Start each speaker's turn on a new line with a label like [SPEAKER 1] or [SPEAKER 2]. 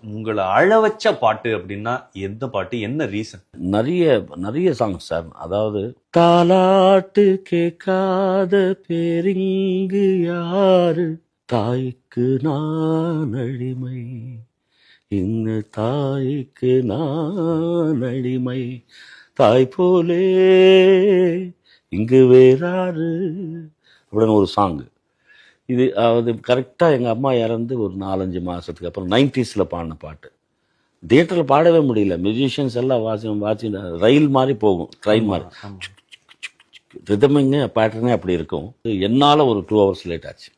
[SPEAKER 1] உங்களை அழ வச்ச பாட்டு அப்படின்னா எந்த பாட்டு, என்ன ரீசன்?
[SPEAKER 2] நிறைய நிறைய சாங்ஸ் சார். அதாவது தாலாட்டு கேட்காத பேரிங்கு யாரு, தாய்க்கு நான் அடிமை, இந்த தாய்க்கு நான் அடிமை, தாய் போலே இங்கு வேறாரு அப்படின்னு ஒரு சாங். இது அது கரெக்டாக எங்கள் அம்மா இறந்து ஒரு 4-5 மாதத்துக்கு அப்புறம் 90s பாடின பாட்டு. தியேட்டரில் பாடவே முடியல. மியூசிஷியன்ஸ் எல்லாம் வாட்சி ரயில் மாதிரி போகும், ட்ரெயின் மாதிரி. ரிதமிங்க பேட்டர்னே அப்படி இருக்கும். என்னால் ஒரு 2 hours லேட் ஆச்சு.